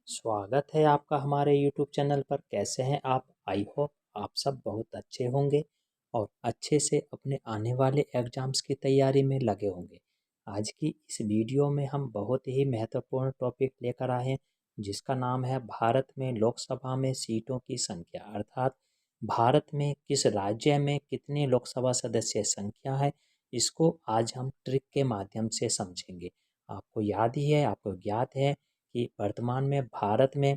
स्वागत है आपका हमारे YouTube चैनल पर। कैसे हैं आप? आई होप आप सब बहुत अच्छे होंगे और अच्छे से अपने आने वाले एग्ज़ाम्स की तैयारी में लगे होंगे। आज की इस वीडियो में हम बहुत ही महत्वपूर्ण टॉपिक लेकर आए हैं, जिसका नाम है भारत में लोकसभा में सीटों की संख्या, अर्थात भारत में किस राज्य में कितने लोकसभा सदस्य संख्या है। इसको आज हम ट्रिक के माध्यम से समझेंगे। आपको याद ही है, आपको ज्ञात है कि वर्तमान में भारत में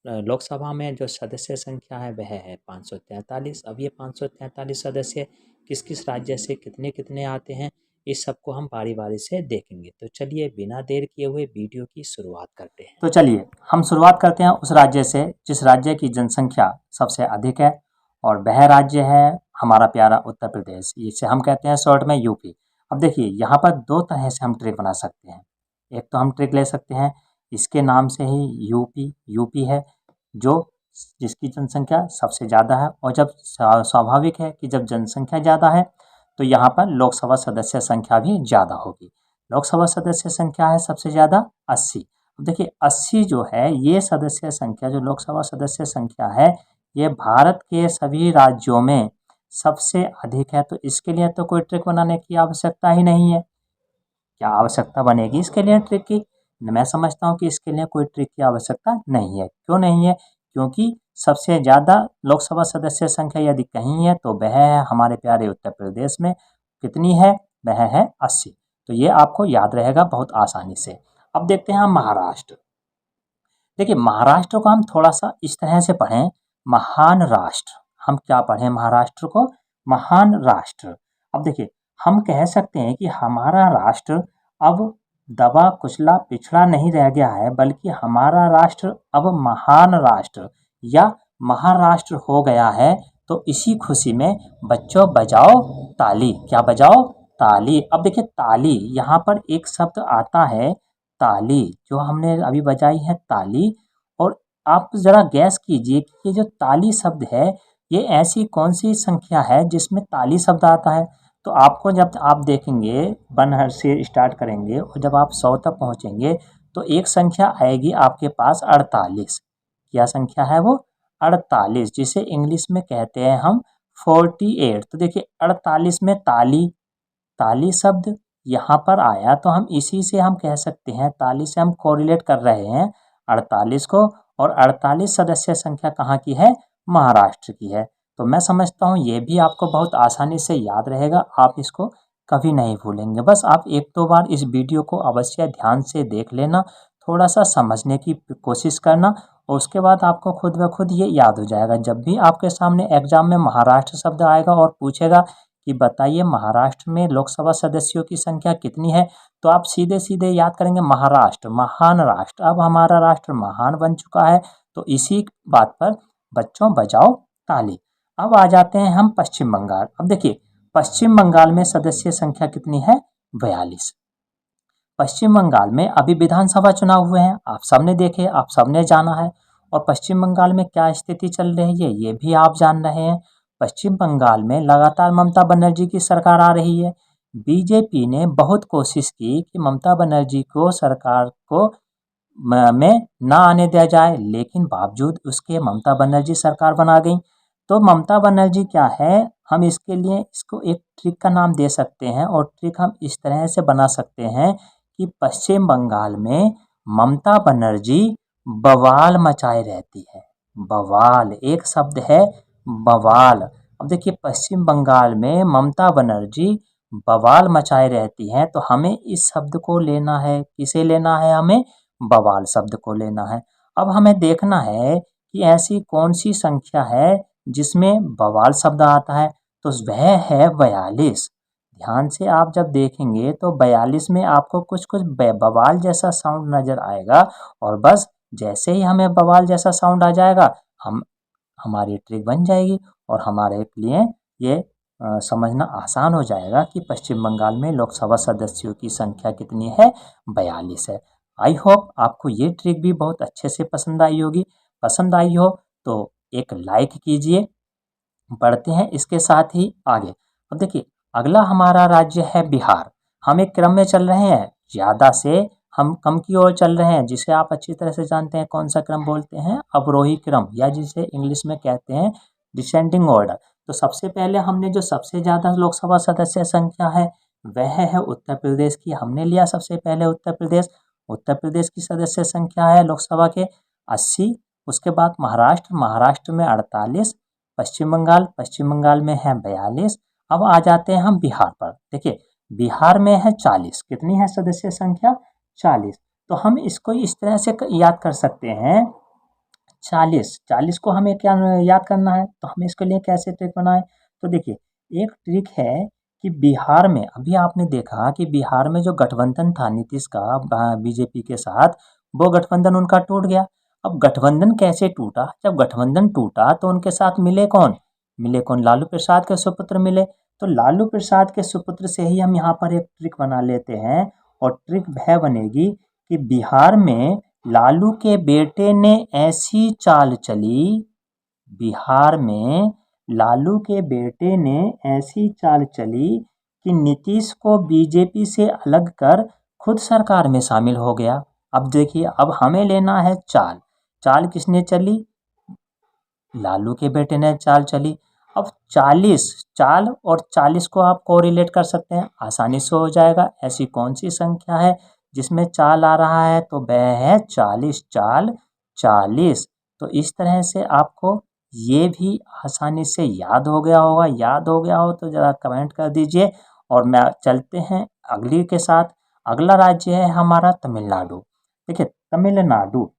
लोकसभा में जो सदस्य संख्या है वह है 543। अब ये 543 सदस्य किस किस राज्य से कितने कितने आते हैं, इस सबको हम बारी बारी से देखेंगे। तो चलिए बिना देर किए हुए वीडियो की शुरुआत करते हैं। तो चलिए हम शुरुआत करते हैं उस राज्य से जिस राज्य की जनसंख्या सबसे अधिक है, और वह राज्य है हमारा प्यारा उत्तर प्रदेश। इसे हम कहते हैं शॉर्ट में यूपी। अब देखिए यहाँ पर दो तरह से हम ट्रिक बना सकते हैं। एक तो हम ट्रिक ले सकते हैं इसके नाम से ही, यूपी है जो जिसकी जनसंख्या सबसे ज़्यादा है, और जब स्वाभाविक है कि जब जनसंख्या ज़्यादा है तो यहाँ पर लोकसभा सदस्य संख्या भी ज़्यादा होगी। लोकसभा सदस्य संख्या है सबसे ज़्यादा 80। अब देखिए 80 जो है ये सदस्य संख्या, जो लोकसभा सदस्य संख्या है, ये भारत के सभी राज्यों में सबसे अधिक है। तो इसके लिए तो कोई ट्रिक बनाने की आवश्यकता ही नहीं है। क्या आवश्यकता बनेगी इसके लिए ट्रिक की? मैं समझता हूँ कि इसके लिए कोई ट्रिक की आवश्यकता नहीं है। क्यों नहीं है? क्योंकि सबसे ज़्यादा लोकसभा सदस्य संख्या यदि कहीं है तो वह है हमारे प्यारे उत्तर प्रदेश में। कितनी है? वह है 80। तो ये आपको याद रहेगा बहुत आसानी से। अब देखते हैं हम महाराष्ट्र। देखिए महाराष्ट्र को हम थोड़ा सा इस तरह से पढ़ें, महान राष्ट्र। हम क्या पढ़ें महाराष्ट्र को? महान राष्ट्र। अब देखिए हम कह सकते हैं कि हमारा राष्ट्र अब दबा कुचला पिछड़ा नहीं रह गया है, बल्कि हमारा राष्ट्र अब महान राष्ट्र या महाराष्ट्र हो गया है। तो इसी खुशी में बच्चों बजाओ ताली। क्या बजाओ? ताली। अब देखिए ताली, यहाँ पर एक शब्द आता है ताली, जो हमने अभी बजाई है ताली। और आप ज़रा गैस कीजिए कि ये जो ताली शब्द है ये ऐसी कौन सी संख्या है जिसमें ताली शब्द आता है। तो आपको जब आप देखेंगे 1 से स्टार्ट करेंगे और जब आप 100 तक पहुंचेंगे तो एक संख्या आएगी आपके पास 48। क्या संख्या है वो? 48, जिसे इंग्लिश में कहते हैं हम 48। तो देखिए 48 में ताली, ताली शब्द यहाँ पर आया, तो हम इसी से हम कह सकते हैं, ताली से हम कोरिलेट कर रहे हैं 48 को। और 48 सदस्य संख्या कहाँ की है? महाराष्ट्र की है। तो मैं समझता हूँ ये भी आपको बहुत आसानी से याद रहेगा, आप इसको कभी नहीं भूलेंगे। बस आप एक दो बार इस वीडियो को अवश्य ध्यान से देख लेना, थोड़ा सा समझने की कोशिश करना, और उसके बाद आपको खुद ब खुद ये याद हो जाएगा। जब भी आपके सामने एग्जाम में महाराष्ट्र शब्द आएगा और पूछेगा कि बताइए महाराष्ट्र में लोकसभा सदस्यों की संख्या कितनी है, तो आप सीधे सीधे याद करेंगे महाराष्ट्र, महान राष्ट्र। अब हमारा राष्ट्र महान बन चुका है। तो इसी बात पर बच्चों बजाओ ताली। अब आ जाते हैं हम पश्चिम बंगाल। अब देखिए पश्चिम बंगाल में सदस्य संख्या कितनी है? 42। पश्चिम बंगाल में अभी विधानसभा चुनाव हुए हैं, आप सबने देखे, आप सबने जाना है। और पश्चिम बंगाल में क्या स्थिति चल रही है ये भी आप जान रहे हैं। पश्चिम बंगाल में लगातार ममता बनर्जी की सरकार आ रही है। बीजेपी ने बहुत कोशिश की कि ममता बनर्जी को सरकार को में ना आने दिया जाए, लेकिन बावजूद उसके ममता बनर्जी सरकार बना गई। तो ममता बनर्जी क्या है, हम इसके लिए इसको एक ट्रिक का नाम दे सकते हैं, और ट्रिक हम इस तरह से बना सकते हैं कि पश्चिम बंगाल में ममता बनर्जी बवाल मचाए रहती है। बवाल एक शब्द है, बवाल। अब देखिए पश्चिम बंगाल में ममता बनर्जी बवाल मचाए रहती हैं, तो हमें इस शब्द को लेना है। किसे लेना है? हमें बवाल शब्द को लेना है। अब हमें देखना है कि ऐसी कौन सी संख्या है जिसमें बवाल शब्द आता है, तो वह है 42। ध्यान से आप जब देखेंगे तो 42 में आपको कुछ कुछ बवाल जैसा साउंड नज़र आएगा, और बस जैसे ही हमें बवाल जैसा साउंड आ जाएगा, हम हमारी ट्रिक बन जाएगी, और हमारे लिए ये समझना आसान हो जाएगा कि पश्चिम बंगाल में लोकसभा सदस्यों की संख्या कितनी है? 42 है। आई होप आपको ये ट्रिक भी बहुत अच्छे से पसंद आई होगी। पसंद आई हो तो एक लाइक कीजिए। बढ़ते हैं इसके साथ ही आगे। अब देखिए अगला हमारा राज्य है बिहार। हम एक क्रम में चल रहे हैं, ज़्यादा से हम कम की ओर चल रहे हैं, जिसे आप अच्छी तरह से जानते हैं कौन सा क्रम बोलते हैं, अवरोही क्रम, या जिसे इंग्लिश में कहते हैं डिसेंडिंग ऑर्डर। तो सबसे पहले हमने जो सबसे ज़्यादा लोकसभा सदस्य संख्या है वह है उत्तर प्रदेश की, हमने लिया सबसे पहले उत्तर प्रदेश। उत्तर प्रदेश की सदस्य संख्या है लोकसभा के 80। उसके बाद महाराष्ट्र, महाराष्ट्र में 48। पश्चिम बंगाल में है 42। अब आ जाते हैं हम बिहार पर। देखिए बिहार में है 40। कितनी है सदस्य संख्या? 40। तो हम इसको इस तरह से याद कर सकते हैं, 40 को हमें क्या याद करना है, तो हमें इसके लिए कैसे ट्रिक बनाए? तो देखिए एक ट्रिक है कि बिहार में अभी आपने देखा कि बिहार में जो गठबंधन था नीतीश का बीजेपी के साथ, वो गठबंधन उनका टूट गया। अब गठबंधन कैसे टूटा? जब गठबंधन टूटा तो उनके साथ मिले कौन? लालू प्रसाद के सुपुत्र मिले। तो लालू प्रसाद के सुपुत्र से ही हम यहाँ पर एक ट्रिक बना लेते हैं, और ट्रिक वह बनेगी कि बिहार में लालू के बेटे ने ऐसी चाल चली, बिहार में लालू के बेटे ने ऐसी चाल चली कि नीतीश को बीजेपी से अलग कर खुद सरकार में शामिल हो गया। अब देखिए अब हमें लेना है चाल। चाल किसने चली? लालू के बेटे ने चाल चली। अब 40 चाल और 40 को आप कोरिलेट कर सकते हैं, आसानी से हो जाएगा। ऐसी कौन सी संख्या है जिसमें चाल आ रहा है? तो वह है 40, चाल 40। तो इस तरह से आपको ये भी आसानी से याद हो गया होगा। याद हो गया हो तो ज़रा कमेंट कर दीजिए। और मैं चलते हैं अगली के साथ। अगला राज्य है हमारा तमिलनाडु। देखिए तमिलनाडु,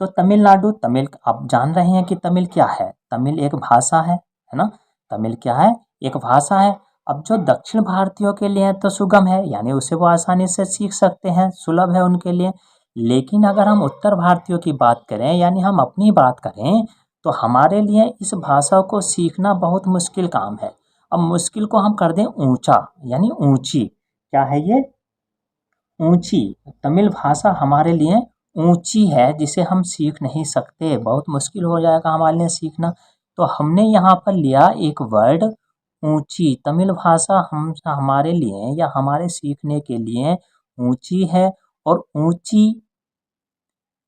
तो तमिलनाडु, तमिल आप जान रहे हैं कि तमिल क्या है? तमिल एक भाषा है ना? तमिल क्या है? एक भाषा है। अब जो दक्षिण भारतीयों के लिए तो सुगम है, यानी उसे वो आसानी से सीख सकते हैं, सुलभ है उनके लिए। लेकिन अगर हम उत्तर भारतीयों की बात करें, यानी हम अपनी बात करें, तो हमारे लिए इस भाषा को सीखना बहुत मुश्किल काम है। अब मुश्किल को हम कर दें ऊंचा, यानी ऊंची। क्या है ये? ऊंची। तमिल भाषा हमारे लिए ऊंची है, जिसे हम सीख नहीं सकते, बहुत मुश्किल हो जाएगा हमारे लिए सीखना। तो हमने यहाँ पर लिया एक वर्ड ऊंची। तमिल भाषा हम हमारे लिए या हमारे सीखने के लिए ऊंची है। और ऊंची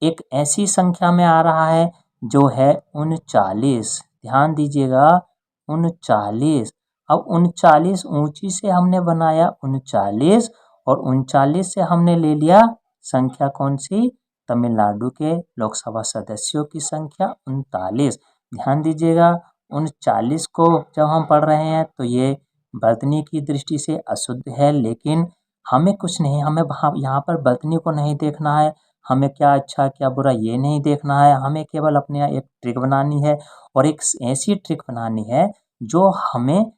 एक ऐसी संख्या में आ रहा है जो है 39। ध्यान दीजिएगा 39। अब 39 ऊंची से हमने बनाया 39, और 39 से हमने ले लिया संख्या कौन सी? तमिलनाडु के लोकसभा सदस्यों की संख्या 39। ध्यान दीजिएगा 39 को जब हम पढ़ रहे हैं तो ये वर्तनी की दृष्टि से अशुद्ध है, लेकिन हमें कुछ नहीं, हमें यहाँ पर वर्तनी को नहीं देखना है, हमें क्या अच्छा क्या बुरा ये नहीं देखना है, हमें केवल अपने यहाँ एक ट्रिक बनानी है, और एक ऐसी ट्रिक बनानी है जो हमें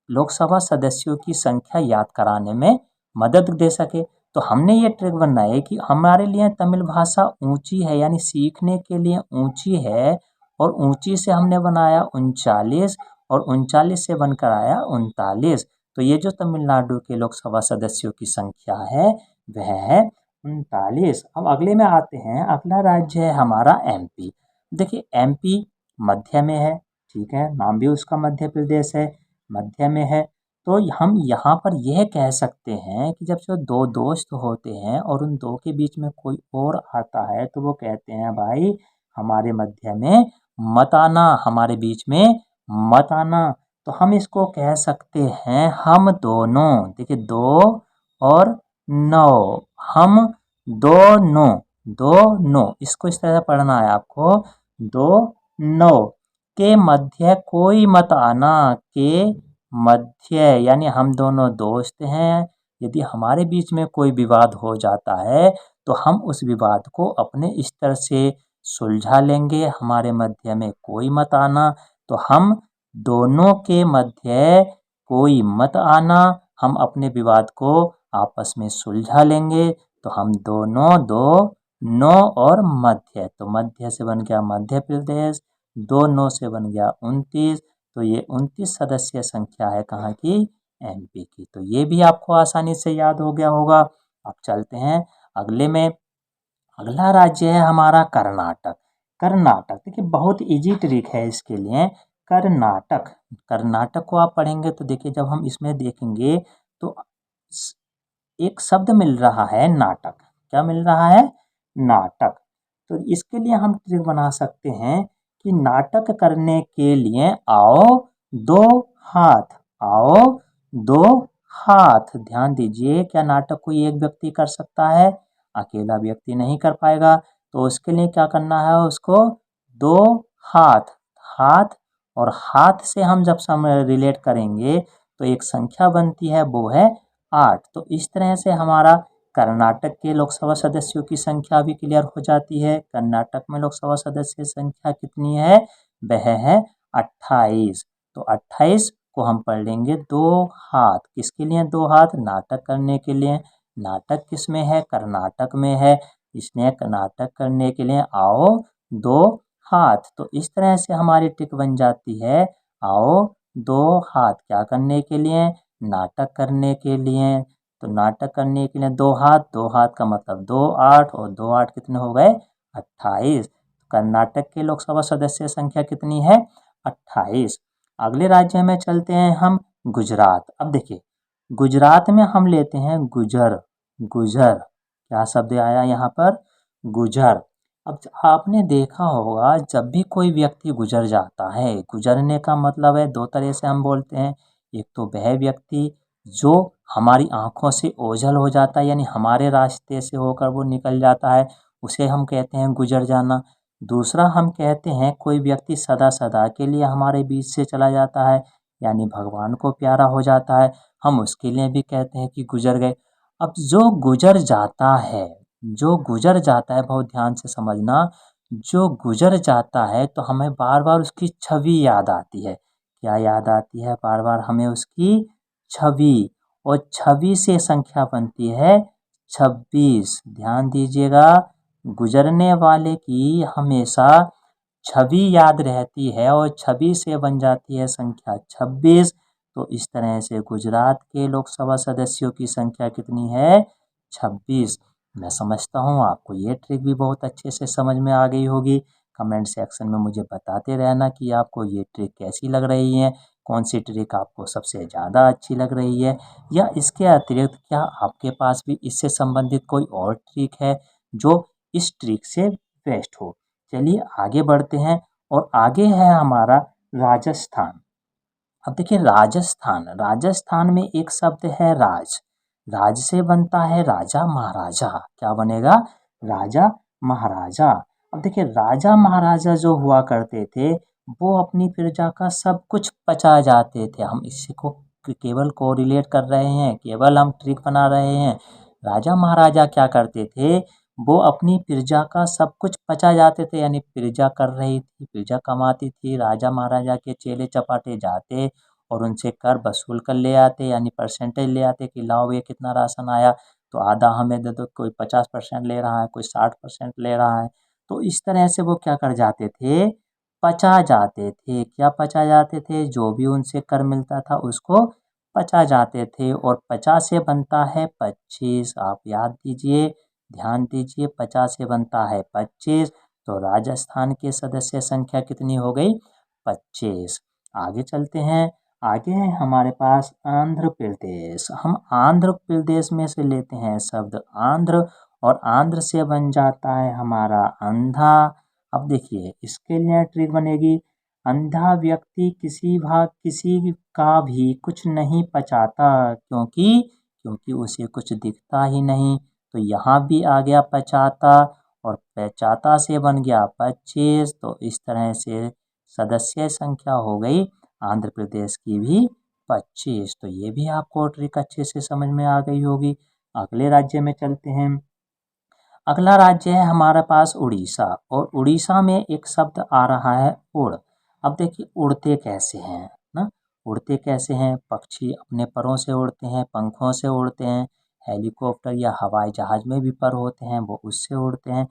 लोकसभा सदस्यों की संख्या याद कराने में मदद दे सके। तो हमने ये ट्रिक बनाई कि हमारे लिए तमिल भाषा ऊंची है, यानी सीखने के लिए ऊंची है, और ऊंची से हमने बनाया 39, और 39 से बनकर आया 39। तो ये जो तमिलनाडु के लोकसभा सदस्यों की संख्या है वह है 39। अब अगले में आते हैं। अगला राज्य है हमारा एमपी। देखिए एमपी मध्य में है, ठीक है, नाम भी उसका मध्य प्रदेश है, मध्य में है। तो हम यहाँ पर यह कह सकते हैं कि जब से दो दोस्त होते हैं और उन दो के बीच में कोई और आता है, तो वो कहते हैं भाई हमारे मध्य में मत आना, हमारे बीच में मत आना। तो हम इसको कह सकते हैं हम दोनों। देखिए 2 और 9, हम दोनों, दोनों, इसको इस तरह से पढ़ना है आपको। 2 9 के मध्य कोई मत आना, के मध्य, यानी हम दोनों दोस्त हैं। यदि हमारे बीच में कोई विवाद हो जाता है तो हम उस विवाद को अपने स्तर से सुलझा लेंगे, हमारे मध्य में कोई मत आना। तो हम दोनों के मध्य कोई मत आना, हम अपने विवाद को आपस में सुलझा लेंगे। तो हम दोनों, 2 9 और मध्य, तो मध्य से बन गया मध्य प्रदेश, 2 9 से बन गया 29। तो ये 29 सदस्य संख्या है कहाँ की? एमपी की। तो ये भी आपको आसानी से याद हो गया होगा। अब चलते हैं अगले में। अगला राज्य है हमारा कर्नाटक। कर्नाटक देखिए बहुत इजी ट्रिक है इसके लिए। कर्नाटक, कर्नाटक को आप पढ़ेंगे तो देखिए जब हम इसमें देखेंगे तो एक शब्द मिल रहा है नाटक। क्या मिल रहा है? नाटक। तो इसके लिए हम ट्रिक बना सकते हैं कि नाटक करने के लिए आओ दो हाथ, आओ दो हाथ। ध्यान दीजिए, क्या नाटक कोई एक व्यक्ति कर सकता है? अकेला व्यक्ति नहीं कर पाएगा। तो उसके लिए क्या करना है? उसको दो हाथ, हाथ और हाथ से हम जब सम रिलेट करेंगे तो एक संख्या बनती है, वो है 8। तो इस तरह से हमारा कर्नाटक के लोकसभा सदस्यों की संख्या भी क्लियर हो जाती है। कर्नाटक में लोकसभा सदस्य संख्या कितनी है? वह है 28। तो 28 को हम पढ़ लेंगे दो हाथ। किसके लिए दो हाथ? नाटक करने के लिए। नाटक किस में है? कर्नाटक में है। इसलिए नाटक करने के लिए आओ दो हाथ। तो इस तरह से हमारी ट्रिक बन जाती है, आओ दो हाथ। क्या करने के लिए? नाटक करने के लिए। तो नाटक करने के लिए दो हाथ, दो हाथ का मतलब दो, 8 और दो 8 कितने हो गए? 28। कर्नाटक के लोकसभा सदस्य संख्या कितनी है? 28। अगले राज्य में चलते हैं हम, गुजरात। अब देखिए, गुजरात में हम लेते हैं गुजर। गुजर क्या शब्द आया यहाँ पर? गुजर। अब आपने देखा होगा, जब भी कोई व्यक्ति गुजर जाता है, गुजरने का मतलब है दो तरह से हम बोलते हैं। एक तो वह व्यक्ति जो हमारी आंखों से ओझल हो जाता है, यानी हमारे रास्ते से होकर वो निकल जाता है, उसे हम कहते हैं गुजर जाना। दूसरा हम कहते हैं कोई व्यक्ति सदा सदा के लिए हमारे बीच से चला जाता है, यानी भगवान को प्यारा हो जाता है, हम उसके लिए भी कहते हैं कि गुजर गए। अब जो गुजर जाता है, जो गुजर जाता है, बहुत ध्यान से समझना, जो गुजर जाता है तो हमें बार बार उसकी छवि याद आती है। क्या याद आती है? बार बार हमें उसकी छवि, और छवि से संख्या बनती है 26। ध्यान दीजिएगा, गुजरने वाले की हमेशा छवि याद रहती है और छवि से बन जाती है संख्या 26। तो इस तरह से गुजरात के लोकसभा सदस्यों की संख्या कितनी है? 26। मैं समझता हूँ आपको ये ट्रिक भी बहुत अच्छे से समझ में आ गई होगी। कमेंट सेक्शन में मुझे बताते रहना कि आपको ये ट्रिक कैसी लग रही है, कौन सी ट्रिक आपको सबसे ज़्यादा अच्छी लग रही है, या इसके अतिरिक्त क्या आपके पास भी इससे संबंधित कोई और ट्रिक है जो इस ट्रिक से बेस्ट हो। चलिए आगे बढ़ते हैं, और आगे है हमारा राजस्थान। अब देखिए, राजस्थान, राजस्थान में एक शब्द है राज। राज से बनता है राजा महाराजा। क्या बनेगा? राजा महाराजा। अब देखिए, राजा महाराजा जो हुआ करते थे वो अपनी प्रजा का सब कुछ पचा जाते थे। हम इसी को केवल कोरिलेट कर रहे हैं, केवल हम ट्रिक बना रहे हैं। राजा महाराजा क्या करते थे? वो अपनी प्रजा का सब कुछ पचा जाते थे, यानी प्रजा कर रही थी, प्रजा कमाती थी, राजा महाराजा के चेले चपाटे जाते और उनसे कर वसूल कर ले आते, यानी परसेंटेज ले आते कि लाओ ये कितना राशन आया, तो आधा हमें दे दो। कोई 50% ले रहा है, कोई 60% ले रहा है। तो इस तरह से वो क्या कर जाते थे? पचा जाते थे। क्या पचा जाते थे? जो भी उनसे कर मिलता था उसको पचा जाते थे। और 50 से बनता है 25। आप याद दीजिए, ध्यान दीजिए, 50 से बनता है 25। तो राजस्थान के सदस्य संख्या कितनी हो गई? 25। आगे चलते हैं, आगे है हमारे पास आंध्र प्रदेश। हम आंध्र प्रदेश में से लेते हैं शब्द आंध्र, और आंध्र से बन जाता है हमारा अंधा। अब देखिए, इसके लिए ट्रिक बनेगी, अंधा व्यक्ति किसी का भी कुछ नहीं पचाता, क्योंकि क्योंकि उसे कुछ दिखता ही नहीं। तो यहाँ भी आ गया पचाता, और पचाता से बन गया 25। तो इस तरह से सदस्य संख्या हो गई आंध्र प्रदेश की भी 25। तो ये भी आपको ट्रिक अच्छे से समझ में आ गई होगी। अगले राज्य में चलते हैं। अगला राज्य है हमारे पास उड़ीसा, और उड़ीसा में एक शब्द आ रहा है उड़। अब देखिए, उड़ते कैसे हैं ना? उड़ते कैसे हैं? पक्षी अपने परों से उड़ते हैं, पंखों से उड़ते हैं। हेलीकॉप्टर या हवाई जहाज में भी पर होते हैं, वो उससे उड़ते हैं।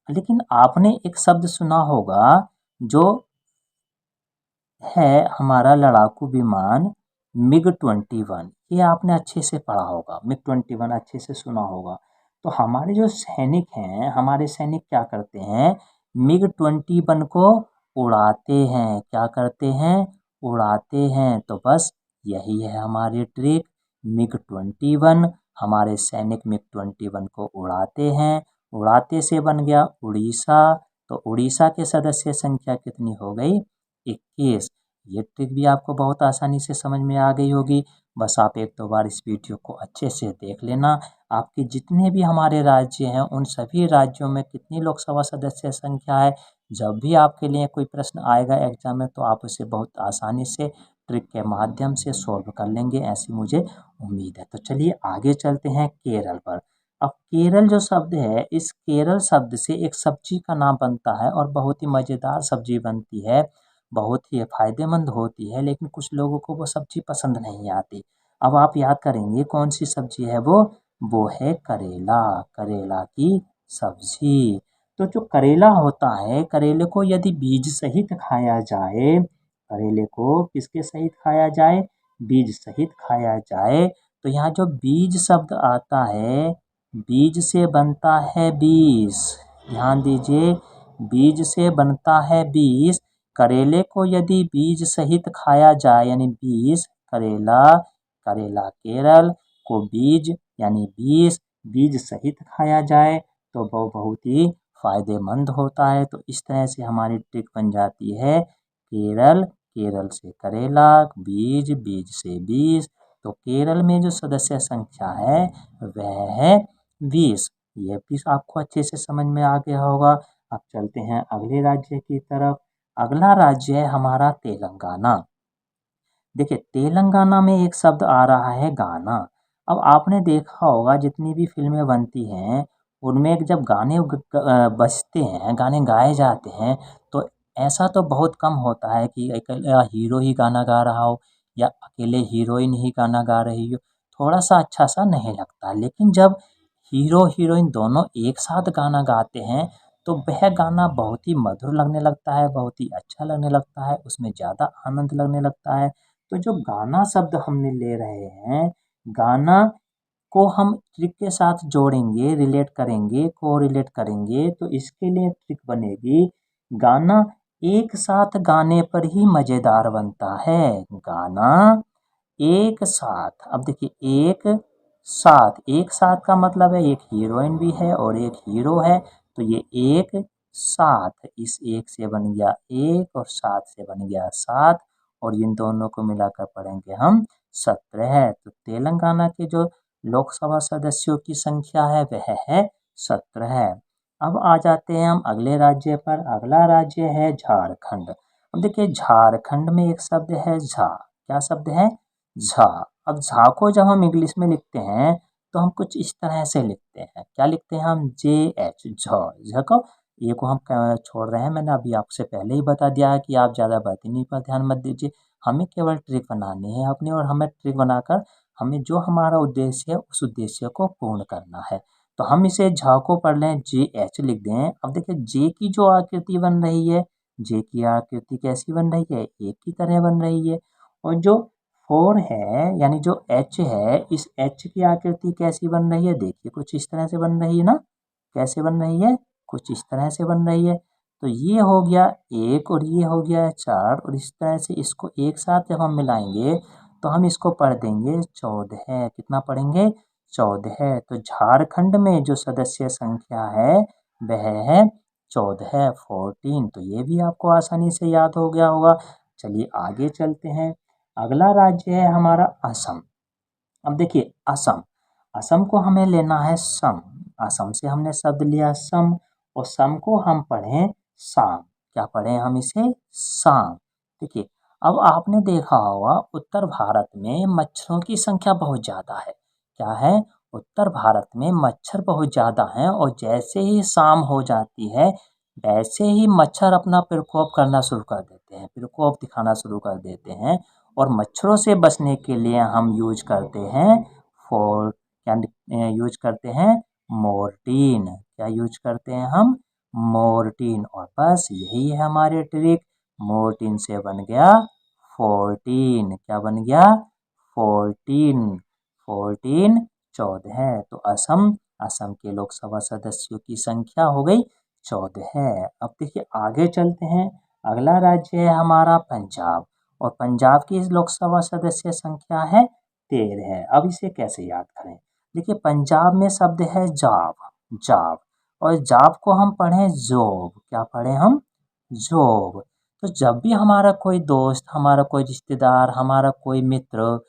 लेकिन आपने एक शब्द सुना होगा जो है हमारा लड़ाकू विमान मिग 21। ये आपने अच्छे से पढ़ा होगा, मिग 21 अच्छे से सुना होगा। तो हमारे जो सैनिक हैं, हमारे सैनिक क्या करते हैं? मिग 21 को उड़ाते हैं। क्या करते हैं? उड़ाते हैं। तो बस यही है हमारी ट्रिक। मिग 21 हमारे सैनिक MiG-21 को उड़ाते हैं। उड़ाते से बन गया उड़ीसा। तो उड़ीसा के सदस्य संख्या कितनी हो गई? 21। ये ट्रिक भी आपको बहुत आसानी से समझ में आ गई होगी। बस आप एक दो बार इस वीडियो को अच्छे से देख लेना। आपके जितने भी हमारे राज्य हैं उन सभी राज्यों में कितनी लोकसभा सदस्य संख्या है, जब भी आपके लिए कोई प्रश्न आएगा एग्जाम में तो आप उसे बहुत आसानी से ट्रिक के माध्यम से सॉल्व कर लेंगे, ऐसी मुझे उम्मीद है। तो चलिए आगे चलते हैं केरल पर। अब केरल जो शब्द है, इस केरल शब्द से एक सब्जी का नाम बनता है और बहुत ही मज़ेदार सब्जी बनती है, बहुत ही फ़ायदेमंद होती है, लेकिन कुछ लोगों को वो सब्जी पसंद नहीं आती। अब आप याद करेंगे कौन सी सब्जी है वो है करेला, करेला की सब्जी। तो जो करेला होता है, करेले को यदि बीज सहित खाया जाए, करेले को किसके सहित खाया जाए? बीज सहित खाया जाए। तो यहाँ जो बीज शब्द आता है, बीज से बनता है बीज। ध्यान दीजिए, बीज से बनता है बीज। करेले को यदि बीज सहित खाया जाए यानी बीज करेला, करेला केरल को बीज यानी बीज सहित खाया जाए तो वो बहुत ही फ़ायदेमंद होता है। तो इस तरह से हमारी ट्रिक बन जाती है केरल, केरल से करेला, बीज से बीज। तो केरल में जो सदस्य संख्या है वह है 20। ये भी आपको अच्छे से समझ में आ गया होगा। अब चलते हैं अगले राज्य की तरफ। अगला राज्य है हमारा तेलंगाना। देखिए तेलंगाना में एक शब्द आ रहा है गाना। अब आपने देखा होगा जितनी भी फिल्में बनती हैं उनमें जब गाने बजते हैं, गाने गाए जाते हैं, तो ऐसा तो बहुत कम होता है कि अकेला हीरो ही गाना गा रहा हो या अकेले हीरोइन ही गाना गा रही हो, थोड़ा सा अच्छा सा नहीं लगता। लेकिन जब हीरो हीरोइन दोनों एक साथ गाना गाते हैं तो वह गाना बहुत ही मधुर लगने लगता है, बहुत ही अच्छा लगने लगता है, उसमें ज़्यादा आनंद लगने लगता है। तो जो गाना शब्द हमने ले रहे हैं, गाना को हम ट्रिक के साथ जोड़ेंगे, रिलेट करेंगे, कोरिलेट करेंगे तो इसके लिए ट्रिक बनेगी गाना एक साथ गाने पर ही मज़ेदार बनता है। गाना एक साथ, अब देखिए एक साथ का मतलब है एक हीरोइन भी है और एक हीरो है, तो ये एक साथ, इस एक से बन गया एक और सात से बन गया सात और इन दोनों को मिलाकर पढ़ेंगे हम 17। तो तेलंगाना के जो लोकसभा सदस्यों की संख्या है वह है 17। अब आ जाते हैं हम अगले राज्य पर। अगला राज्य है झारखंड। अब देखिए झारखंड में एक शब्द है झा। क्या शब्द है? झा। अब झा को जब हम इंग्लिश में लिखते हैं तो हम कुछ इस तरह से लिखते हैं। क्या लिखते हैं हम? JH, झ को ये को हम छोड़ रहे हैं। मैंने अभी आपसे पहले ही बता दिया है कि आप ज़्यादा बातनी पर ध्यान मत दीजिए, हमें केवल ट्रिक बनानी है अपनी और हमें ट्रिक बनाकर हमें जो हमारा उद्देश्य है उस उद्देश्य को पूर्ण करना है। तो हम इसे झ को पढ़ लें, JH लिख दें। अब देखिए जे की जो आकृति बन रही है, जे की आकृति कैसी बन रही है? एक की तरह बन रही है। और जो 4 है यानी जो H है, इस H की आकृति कैसी बन रही है? देखिए कुछ इस तरह से बन रही है ना। कैसे बन रही है? कुछ इस तरह से बन रही है। तो ये हो गया एक और ये हो गया 4 और इस तरह से इसको एक साथ जब हम मिलाएंगे तो हम इसको पढ़ देंगे 14। कितना पढ़ेंगे? 14। तो झारखंड में जो सदस्य संख्या है वह है 14, 14। तो ये भी आपको आसानी से याद हो गया होगा। चलिए आगे चलते हैं। अगला राज्य है हमारा असम। अब देखिए असम, असम को हमें लेना है सम। असम से हमने शब्द लिया सम और सम को हम पढ़ें शाम। क्या पढ़ें हम इसे? शाम। देखिए अब आपने देखा होगा उत्तर भारत में मच्छरों की संख्या बहुत ज़्यादा है। क्या है? उत्तर भारत में मच्छर बहुत ज़्यादा हैं और जैसे ही शाम हो जाती है वैसे ही मच्छर अपना प्रकोप करना शुरू कर देते हैं, प्रकोप दिखाना शुरू कर देते हैं। और मच्छरों से बचने के लिए हम यूज करते हैं फॉर क्या यूज करते हैं? मोर्टीन। क्या यूज करते हैं हम? मोर्टीन। और बस यही है हमारे ट्रिक। मोर्टीन से बन गया 14। क्या बन गया? 14। 14, 14। तो असम, असम के लोकसभा सदस्यों की संख्या हो गई 14। अब देखिए आगे चलते हैं। अगला राज्य है हमारा पंजाब और पंजाब की लोकसभा सदस्य संख्या है 13। अब इसे कैसे याद करें? देखिए पंजाब में शब्द है जाब, जाब, और जाब को हम पढ़ें जोब, क्या पढ़ें हम? जोब। तो जब भी हमारा कोई दोस्त, हमारा कोई रिश्तेदार, हमारा कोई मित्र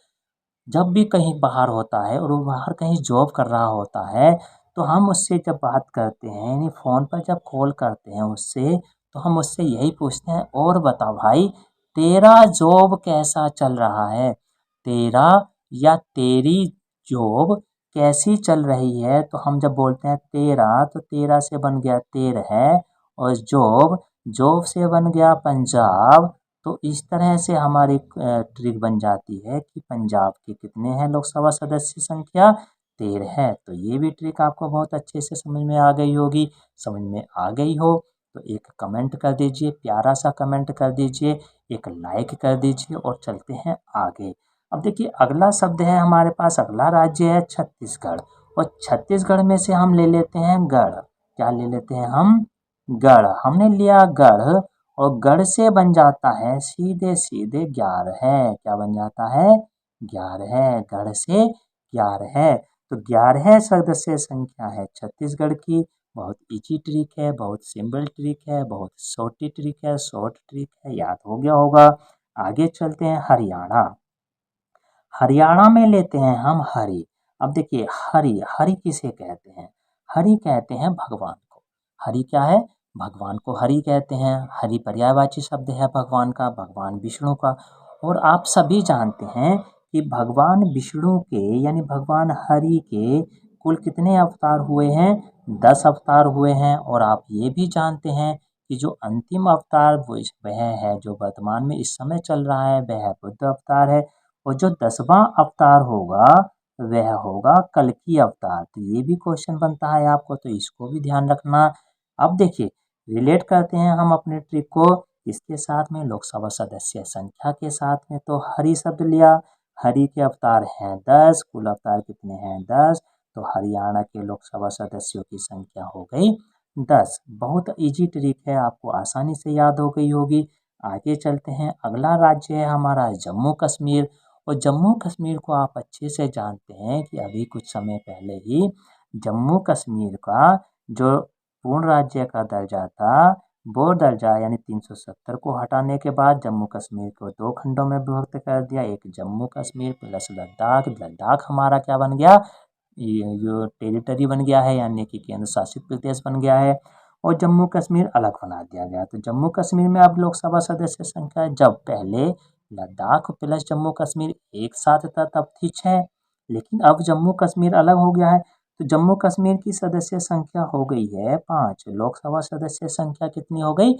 जब भी कहीं बाहर होता है और वो बाहर कहीं जॉब कर रहा होता है, तो हम उससे जब बात करते हैं, यानी फ़ोन पर जब कॉल करते हैं उससे, तो हम उससे यही पूछते हैं, और बता भाई तेरा जॉब कैसा चल रहा है? तेरा या तेरी जॉब कैसी चल रही है? तो हम जब बोलते हैं तेरा, तो तेरा से बन गया तेर है, और जॉब, जॉब से बन गया पंजाब। तो इस तरह से हमारी ट्रिक बन जाती है कि पंजाब के कितने हैं लोकसभा सदस्य संख्या? 13 है। तो ये भी ट्रिक आपको बहुत अच्छे से समझ में आ गई होगी। समझ में आ गई हो तो एक कमेंट कर दीजिए, प्यारा सा कमेंट कर दीजिए, एक लाइक कर दीजिए और चलते हैं आगे। अब देखिए अगला शब्द है हमारे पास, अगला राज्य है छत्तीसगढ़, और छत्तीसगढ़ में से हम ले लेते हैं गढ़। क्या ले लेते हैं हम? गढ़। हमने लिया गढ़, और गढ़ से बन जाता है सीधे सीधे 11 है। क्या बन जाता है? 11 है। गढ़ से 11 है। तो 11 सदस्य संख्या है छत्तीसगढ़ की। बहुत इजी ट्रिक है, बहुत सिंपल ट्रिक है, बहुत छोटी ट्रिक है, शॉर्ट ट्रिक है, याद हो गया होगा। आगे चलते हैं हरियाणा। हरियाणा में लेते हैं हम हरि। अब देखिए हरि, हरि किसे कहते हैं? हरि कहते हैं भगवान को। हरि क्या है? भगवान को हरि कहते हैं। हरि पर्यायवाची शब्द है भगवान का, भगवान विष्णु का। और आप सभी जानते हैं कि भगवान विष्णु के यानी भगवान हरि के कुल कितने अवतार हुए हैं? 10 अवतार हुए हैं। और आप ये भी जानते हैं कि जो अंतिम अवतार वह है जो वर्तमान में इस समय चल रहा है, वह बुद्ध अवतार है। और जो 10वां अवतार होगा वह होगा कल्कि अवतार। तो ये भी क्वेश्चन बनता है आपको, तो इसको भी ध्यान रखना। अब देखिए रिलेट करते हैं हम अपने ट्रिक को इसके साथ में, लोकसभा सदस्य संख्या के साथ में। तो हरि शब्द लिया, हरि के अवतार हैं 10, कुल अवतार कितने हैं? 10। तो हरियाणा के लोकसभा सदस्यों की संख्या हो गई 10। बहुत इजी ट्रिक है, आपको आसानी से याद हो गई होगी। आगे चलते हैं, अगला राज्य है हमारा जम्मू कश्मीर। और जम्मू कश्मीर को आप अच्छे से जानते हैं कि अभी कुछ समय पहले ही जम्मू कश्मीर का जो पूर्ण राज्य का दर्जा था, वो दर्जा यानी 370 को हटाने के बाद जम्मू कश्मीर को 2 खंडों में विभक्त कर दिया। एक जम्मू कश्मीर प्लस लद्दाख। लद्दाख हमारा क्या बन गया? ये जो टेरिटरी बन गया है, यानी कि केंद्र शासित प्रदेश बन गया है। और जम्मू कश्मीर अलग बना दिया गया। तो जम्मू कश्मीर में अब लोकसभा सदस्य संख्या, जब पहले लद्दाख प्लस जम्मू कश्मीर एक साथ था तब थी 6, लेकिन अब जम्मू कश्मीर अलग हो गया है तो जम्मू कश्मीर की सदस्य संख्या हो गई है 5। लोकसभा सदस्य संख्या कितनी हो गई?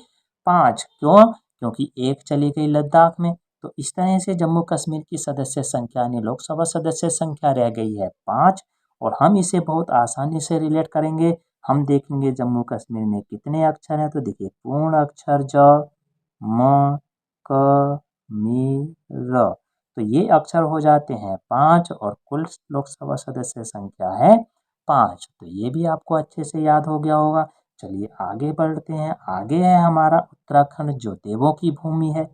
5। क्यों? क्योंकि एक चली गई लद्दाख में। तो इस तरह से जम्मू कश्मीर की सदस्य संख्या यानी लोकसभा सदस्य संख्या रह गई है 5। और हम इसे बहुत आसानी से रिलेट करेंगे। हम देखेंगे जम्मू कश्मीर में कितने अक्षर हैं, तो देखिए पूर्ण अक्षर ज, म, क, मी, र। तो ये अक्षर हो जाते हैं 5 और कुल लोकसभा सदस्य संख्या है 5। तो ये भी आपको अच्छे से याद हो गया होगा। चलिए आगे बढ़ते हैं। आगे है हमारा उत्तराखंड जो देवों की भूमि है।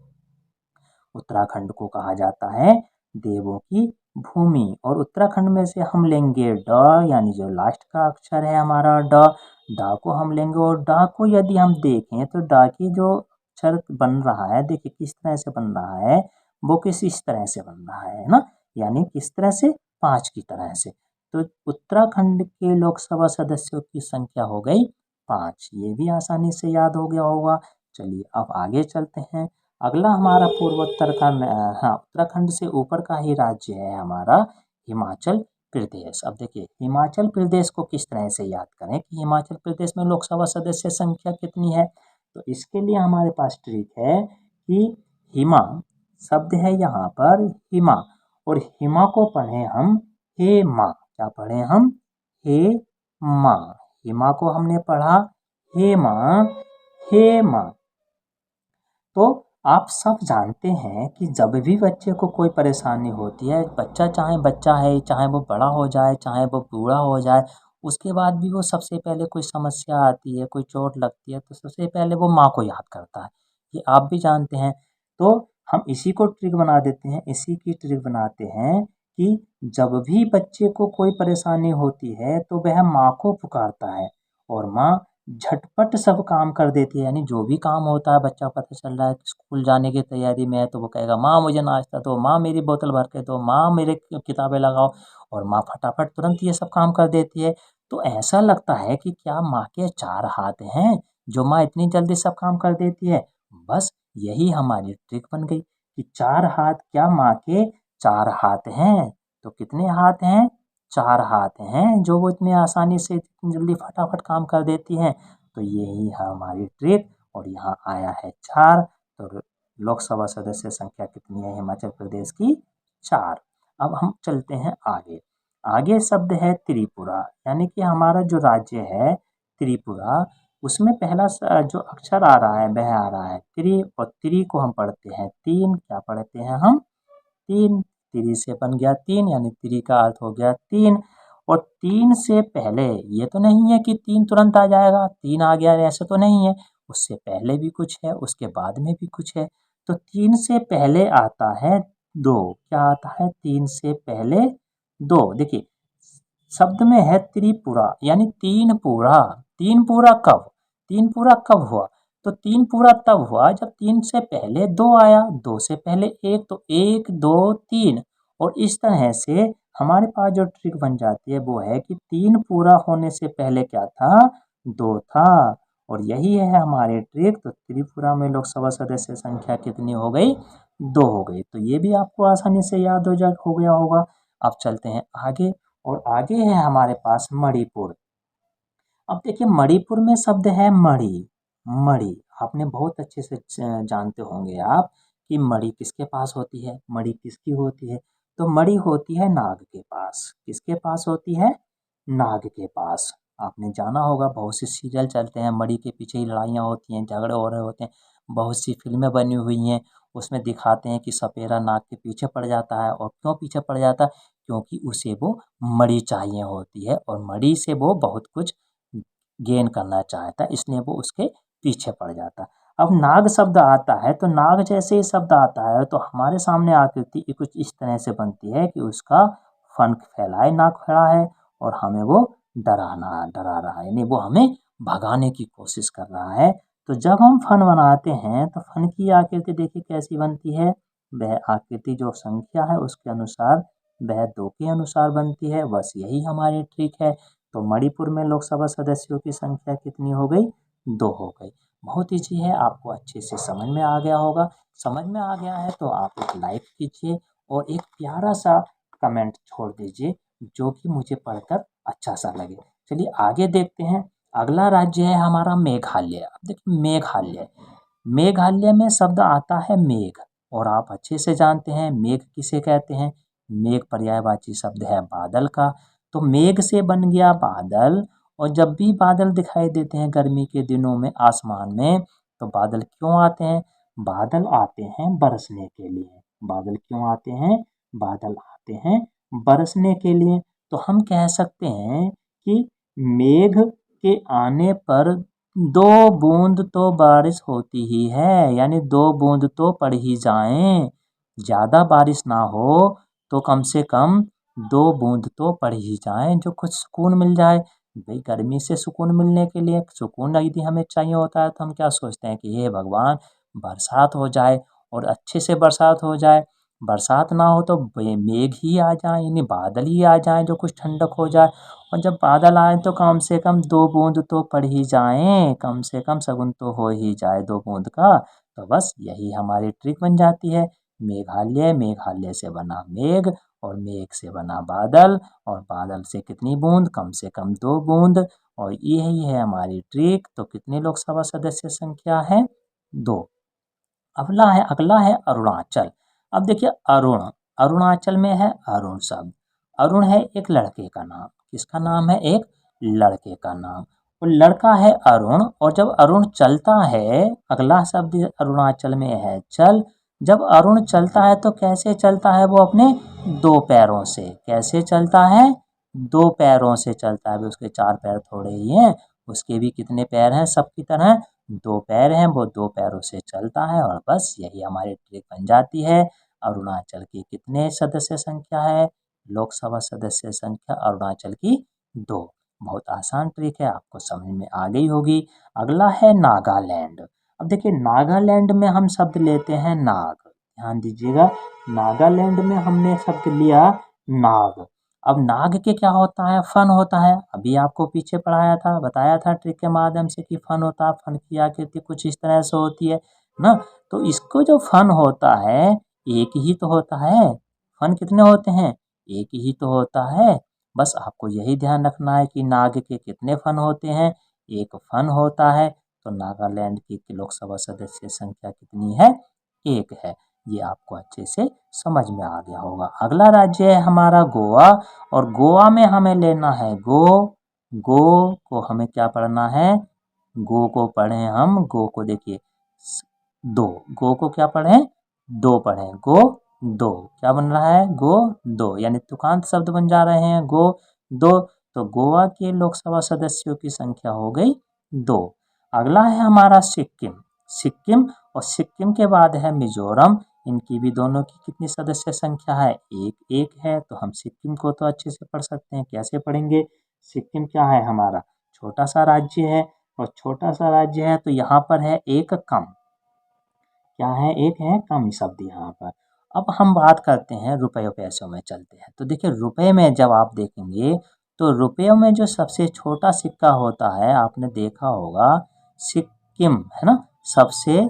उत्तराखंड को कहा जाता है देवों की भूमि। और उत्तराखंड में से हम लेंगे ड, यानी जो लास्ट का अक्षर है हमारा ड। ड को हम लेंगे, और ड को यदि हम देखें तो ड की जो अक्षर बन रहा है, देखिए किस तरह से बन रहा है, वो किस इस तरह से बन रहा है ना, यानी किस तरह से? 5 की तरह से। तो उत्तराखंड के लोकसभा सदस्यों की संख्या हो गई 5। ये भी आसानी से याद हो गया होगा। चलिए अब आगे चलते हैं। अगला हमारा पूर्वोत्तर का हाँ, उत्तराखंड से ऊपर का ही राज्य है हमारा हिमाचल प्रदेश। अब देखिए हिमाचल प्रदेश को किस तरह से याद करें कि हिमाचल प्रदेश में लोकसभा सदस्य संख्या कितनी है। तो इसके लिए हमारे पास ट्रिक है कि हिमा शब्द है यहाँ पर हिमा, और हिमा को पढ़े हम हे माँ। क्या पढ़े हम? हे माँ। हिमा को हमने पढ़ा हे माँ, हे माँ। तो आप सब जानते हैं कि जब भी बच्चे को कोई परेशानी होती है, बच्चा चाहे बच्चा है, चाहे वो बड़ा हो जाए, चाहे वो बूढ़ा हो जाए, उसके बाद भी वो सबसे पहले कोई समस्या आती है, कोई चोट लगती है, तो सबसे पहले वो माँ को याद करता है। ये आप भी जानते हैं। तो हम इसी को ट्रिक बना देते हैं, इसी की ट्रिक बनाते हैं कि जब भी बच्चे को कोई परेशानी होती है तो वह माँ को पुकारता है और माँ झटपट सब काम कर देती है। यानी जो भी काम होता है, बच्चा को पता चल रहा है कि स्कूल जाने की तैयारी में है तो वो कहेगा माँ मुझे नाश्ता दो, माँ मेरी बोतल भर के दो, माँ मेरे किताबें लगाओ, और माँ फटाफट तुरंत ये सब काम कर देती है। तो ऐसा लगता है कि क्या माँ के 4 हाथ हैं जो माँ इतनी जल्दी सब काम कर देती है। बस यही हमारी ट्रिक बन गई कि 4 हाथ क्या माँ के 4 हाथ हैं। तो कितने हाथ हैं? 4 हाथ हैं जो वो इतनी आसानी से इतनी जल्दी फटाफट काम कर देती हैं। तो यही है हमारी ट्रिक और यहाँ आया है 4। तो लोकसभा सदस्य संख्या कितनी है हिमाचल प्रदेश की? 4। अब हम चलते हैं आगे। आगे शब्द है त्रिपुरा, यानी कि हमारा जो राज्य है त्रिपुरा, उसमें पहला जो अक्षर आ रहा है वह आ रहा है त्रि, और त्रि को हम पढ़ते हैं 3। क्या पढ़ते हैं हम? 3। त्रि से बन गया 3, यानी त्रि का अर्थ हो गया 3। और 3 से पहले ये तो नहीं है कि 3 तुरंत आ जाएगा, 3 आ गया ऐसा तो नहीं है, उससे पहले भी कुछ है, उसके बाद में भी कुछ है। तो 3 से पहले आता है 2। क्या आता है 3 से पहले? 2। देखिए शब्द में है त्रिपुरा, यानी 3 पूरा। 3 पूरा कब? 3 पूरा कब हुआ? तो 3 पूरा तब हुआ जब 3 से पहले 2 आया, 2 से पहले 1, तो 1 2 3। और इस तरह से हमारे पास जो ट्रिक बन जाती है वो है कि 3 पूरा होने से पहले क्या था? 2 था। और यही है हमारी ट्रिक। तो त्रिपुरा में लोकसभा सदस्य संख्या कितनी हो गई? 2 हो गई। तो ये भी आपको आसानी से याद हो गया होगा। अब चलते हैं आगे, और आगे है हमारे पास मणिपुर। अब देखिए मणिपुर में शब्द है मणि। मणि आपने बहुत अच्छे से जानते होंगे आप कि मणि किसके पास होती है, मणि किसकी होती है। तो मणि होती है नाग के पास। किसके पास होती है? नाग के पास। आपने जाना होगा बहुत से सीरियल चलते हैं, मणि के पीछे ही लड़ाइयाँ होती हैं, झगड़े हो रहे होते हैं। बहुत सी फिल्में बनी हुई हैं, उसमें दिखाते हैं कि सपेरा नाग के पीछे पड़ जाता है। और क्यों पीछे पड़ जाता है? क्योंकि उसे वो मणि चाहिए होती है और मणि से वो बहुत कुछ गेन करना चाहता है, इसलिए वो उसके पीछे पड़ जाता है। अब नाग शब्द आता है तो नाग जैसे ही शब्द आता है तो हमारे सामने आकृति कुछ इस तरह से बनती है कि उसका पंख फैलाए नाग खड़ा है और हमें वो डरा रहा है, यानी वो हमें भगाने की कोशिश कर रहा है। तो जब हम फन बनाते हैं तो फन की आकृति देखिए कैसी बनती है। वह आकृति जो संख्या है उसके अनुसार, वह 2 के अनुसार बनती है। बस यही हमारी ट्रिक है। तो मणिपुर में लोकसभा सदस्यों की संख्या कितनी हो गई? 2 हो गई। बहुत ईजी है, आपको अच्छे से समझ में आ गया होगा। समझ में आ गया है तो आप एक लाइक कीजिए और एक प्यारा सा कमेंट छोड़ दीजिए जो कि मुझे पढ़कर अच्छा सा लगे। चलिए आगे देखते हैं। अगला राज्य है हमारा मेघालय। अब देखिए मेघालय, मेघालय में शब्द आता है मेघ, और आप अच्छे से जानते हैं मेघ किसे कहते हैं। मेघ पर्यायवाची शब्द है बादल का। तो मेघ से बन गया बादल। और जब भी बादल दिखाई देते हैं गर्मी के दिनों में आसमान में, तो बादल क्यों आते हैं? बादल आते हैं बरसने के लिए। बादल क्यों आते हैं? बादल आते हैं बरसने के लिए। तो हम कह सकते हैं कि मेघ के आने पर 2 बूंद तो बारिश होती ही है, यानी 2 बूंद तो पड़ ही जाएं। ज़्यादा बारिश ना हो तो कम से कम 2 बूंद तो पड़ ही जाएं, जो कुछ सुकून मिल जाए। भाई गर्मी से सुकून मिलने के लिए सुकून यदि हमें चाहिए होता है तो हम क्या सोचते हैं कि हे भगवान बरसात हो जाए और अच्छे से बरसात हो जाए। बरसात ना हो तो मेघ ही आ जाए, यानी बादल ही आ जाए जो कुछ ठंडक हो जाए। और जब बादल आए तो कम से कम 2 बूंद तो पड़ ही जाएं, कम से कम शगुन तो हो ही जाए 2 बूंद का। तो बस यही हमारी ट्रिक बन जाती है। मेघालय, मेघालय से बना मेघ, और मेघ से बना बादल, और बादल से कितनी बूंद? कम से कम 2 बूंद। और यही है हमारी ट्रिक। तो कितने लोकसभा सदस्य संख्या है? 2। अगला है अरुणाचल। अब देखिए अरुण, अरुणाचल में है अरुण शब्द। अरुण है एक लड़के का नाम। किसका नाम है? एक लड़के का नाम। और लड़का है अरुण, और जब अरुण चलता है, अगला शब्द अरुणाचल में है चल। जब अरुण चलता है तो कैसे चलता है? वो अपने 2 पैरों से। कैसे चलता है? 2 पैरों से चलता है। अभी उसके 4 पैर थोड़े ही हैं, उसके भी कितने पैर हैं? सबकी तरह 2 पैर हैं। वो 2 पैरों से चलता है। और बस यही हमारी ट्रिक बन जाती है। अरुणाचल की कितने सदस्य संख्या है? लोकसभा सदस्य संख्या अरुणाचल की 2। बहुत आसान ट्रिक है, आपको समझ में आ गई होगी। अगला है नागालैंड। अब देखिए नागालैंड में हम शब्द लेते हैं नाग, ध्यान दीजिएगा, नागालैंड में हमने शब्द लिया नाग। अब नाग के क्या होता है, फन होता है। अभी आपको पीछे पढ़ाया था, बताया था ट्रिक के माध्यम से कि फन होता है, फन की आकृति कुछ इस तरह से होती है ना। तो इसको जो फन होता है एक ही तो होता है, फन कितने होते हैं, एक ही तो होता है। बस आपको यही ध्यान रखना है कि नाग के कितने फन होते हैं, एक फन होता है। तो नागालैंड की लोकसभा सदस्य संख्या कितनी है, एक है। ये आपको अच्छे से समझ में आ गया होगा। अगला राज्य है हमारा गोवा, और गोवा में हमें लेना है गो को हमें क्या पढ़ना है, गो को पढ़े हम, गो को देखिए दो, गो को क्या पढ़े, दो पढ़े, गो दो, क्या बन रहा है, गो दो, यानी तुकांत शब्द बन जा रहे हैं गो दो। तो गोवा के लोकसभा सदस्यों की संख्या हो गई 2। अगला है हमारा सिक्किम, और सिक्किम के बाद है मिजोरम। इनकी भी दोनों की कितनी सदस्य संख्या है, एक है। तो हम सिक्किम को तो अच्छे से पढ़ सकते हैं, कैसे पढ़ेंगे, सिक्किम क्या है हमारा छोटा सा राज्य है, और छोटा सा राज्य है तो यहाँ पर है एक कम, क्या है, एक है कम शब्द यहाँ पर। अब हम बात करते हैं रुपये पैसों में चलते हैं। तो देखिए रुपये में जब आप देखेंगे तो रुपयों में जो सबसे छोटा सिक्का होता है, आपने देखा होगा सिक्किम है ना, सबसे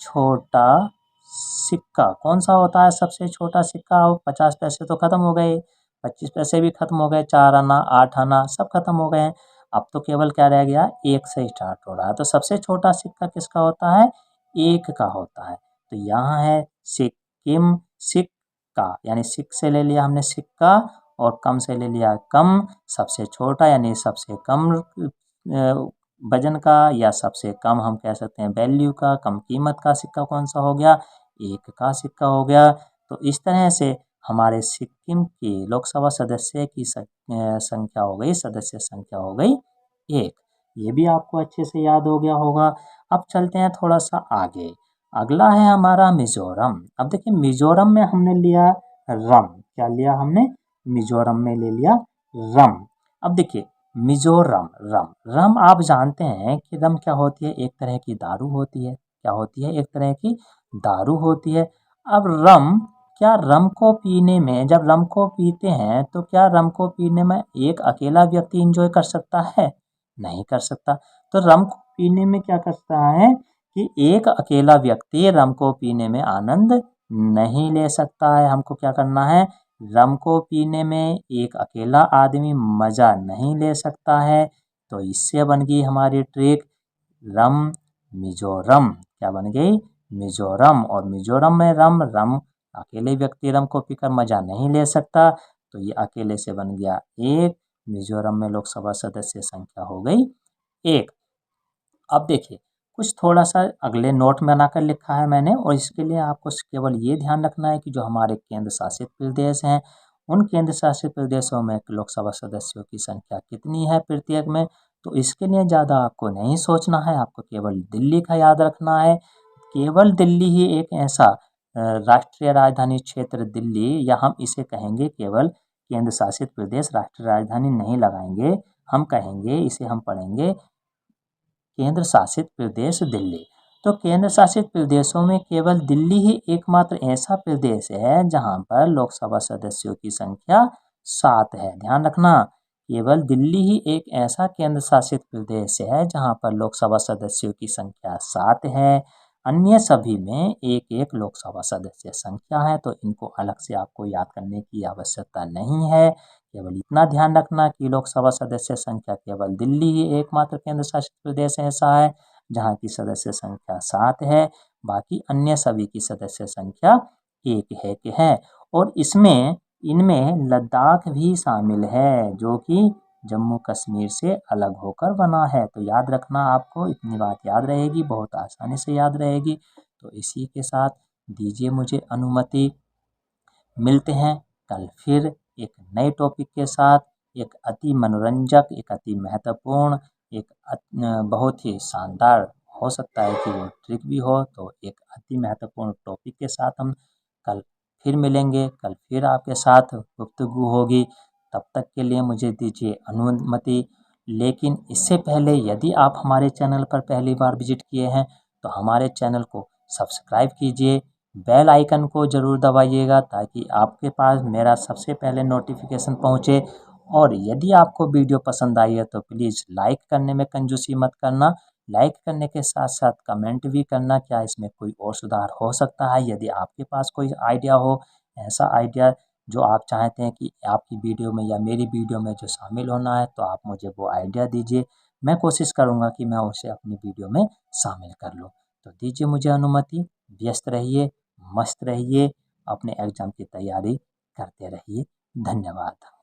छोटा सिक्का कौन सा होता है, सबसे छोटा सिक्का। 50 पैसे तो खत्म हो गए, 25 पैसे भी खत्म हो गए, 4 आना 8 आना सब खत्म हो गए हैं। अब तो केवल क्या रह गया, एक से स्टार्ट हो रहा है। तो सबसे छोटा सिक्का किसका होता है, एक का होता है। तो यहाँ है सिक्किम, सिक्का यानी सिक से ले लिया हमने सिक्का, और कम से ले लिया कम। सबसे छोटा यानी सबसे कम वजन का, या सबसे कम हम कह सकते हैं वैल्यू का, कम कीमत का सिक्का कौन सा हो गया, एक का सिक्का हो गया। तो इस तरह से हमारे सिक्किम की लोकसभा सदस्य की संख्या हो गई, सदस्य संख्या हो गई 1। ये भी आपको अच्छे से याद हो गया होगा। अब चलते हैं थोड़ा सा आगे। अगला है हमारा मिजोरम। अब देखिए मिजोरम में हमने लिया रम, क्या लिया हमने, मिजोरम में ले लिया रम। अब देखिए मिजोरम, रम रम आप जानते हैं कि रम क्या होती है, एक तरह की दारू होती है। क्या होती है, एक तरह की दारू होती है। अब रम, क्या रम को पीने में, जब रम को पीते हैं तो क्या रम को पीने में एक अकेला व्यक्ति इंजॉय कर सकता है, नहीं कर सकता। तो रम को पीने में क्या करता है कि एक अकेला व्यक्ति रम को पीने में आनंद नहीं ले सकता है। हमको क्या करना है, रम को पीने में एक अकेला आदमी मज़ा नहीं ले सकता है। तो इससे बन गई हमारी ट्रिक रम मिजोरम, क्या बन गई, मिजोरम। और मिजोरम में रम, रम अकेले व्यक्ति रम को पीकर मज़ा नहीं ले सकता, तो ये अकेले से बन गया 1। मिजोरम में लोकसभा सदस्य संख्या हो गई 1। अब देखिए कुछ थोड़ा सा अगले नोट में बनाकर लिखा है मैंने, और इसके लिए आपको केवल ये ध्यान रखना है कि जो हमारे केंद्र शासित प्रदेश हैं, उन केंद्र शासित प्रदेशों में लोकसभा सदस्यों की संख्या कितनी है प्रत्येक में। तो इसके लिए ज़्यादा आपको नहीं सोचना है, आपको केवल दिल्ली का याद रखना है। केवल दिल्ली ही एक ऐसा राष्ट्रीय राजधानी क्षेत्र दिल्ली, या हम इसे कहेंगे केवल केंद्र शासित प्रदेश, राष्ट्रीय राजधानी नहीं लगाएंगे, हम कहेंगे इसे, हम पढ़ेंगे केंद्र शासित प्रदेश दिल्ली। तो केंद्र शासित प्रदेशों में केवल दिल्ली ही एकमात्र ऐसा प्रदेश है जहां पर लोकसभा सदस्यों की संख्या 7 है। ध्यान रखना, केवल दिल्ली ही एक ऐसा केंद्र शासित प्रदेश है जहां पर लोकसभा सदस्यों की संख्या 7 है। अन्य सभी में एक एक लोकसभा सदस्य संख्या है, तो इनको अलग से आपको याद करने की आवश्यकता नहीं है। केवल इतना ध्यान रखना कि लोकसभा सदस्य संख्या केवल दिल्ली ही एकमात्र केंद्र शासित प्रदेश ऐसा है जहाँ की सदस्य संख्या 7 है, बाकी अन्य सभी की सदस्य संख्या 1 है कि है। और इसमें इनमें लद्दाख भी शामिल है, जो कि जम्मू कश्मीर से अलग होकर बना है। तो याद रखना, आपको इतनी बात याद रहेगी, बहुत आसानी से याद रहेगी। तो इसी के साथ दीजिए मुझे अनुमति, मिलते हैं कल फिर एक नए टॉपिक के साथ। एक अति मनोरंजक, एक अति महत्वपूर्ण, एक बहुत ही शानदार, हो सकता है कि वो ट्रिक भी हो, तो एक अति महत्वपूर्ण टॉपिक के साथ हम कल फिर मिलेंगे, कल फिर आपके साथ गुफ्तगू होगी। तब तक के लिए मुझे दीजिए अनुमति। लेकिन इससे पहले यदि आप हमारे चैनल पर पहली बार विजिट किए हैं तो हमारे चैनल को सब्सक्राइब कीजिए, बेल आइकन को ज़रूर दबाइएगा ताकि आपके पास मेरा सबसे पहले नोटिफिकेशन पहुँचे। और यदि आपको वीडियो पसंद आई है तो प्लीज़ लाइक करने में कंजूसी मत करना। लाइक करने के साथ साथ कमेंट भी करना, क्या इसमें कोई और सुधार हो सकता है। यदि आपके पास कोई आइडिया हो, ऐसा आइडिया जो आप चाहते हैं कि आपकी वीडियो में या मेरी वीडियो में जो शामिल होना है, तो आप मुझे वो आइडिया दीजिए। मैं कोशिश करूँगा कि मैं उसे अपनी वीडियो में शामिल कर लूँ। तो दीजिए मुझे अनुमति। व्यस्त रहिए, मस्त रहिए, अपने एग्ज़ाम की तैयारी करते रहिए। धन्यवाद।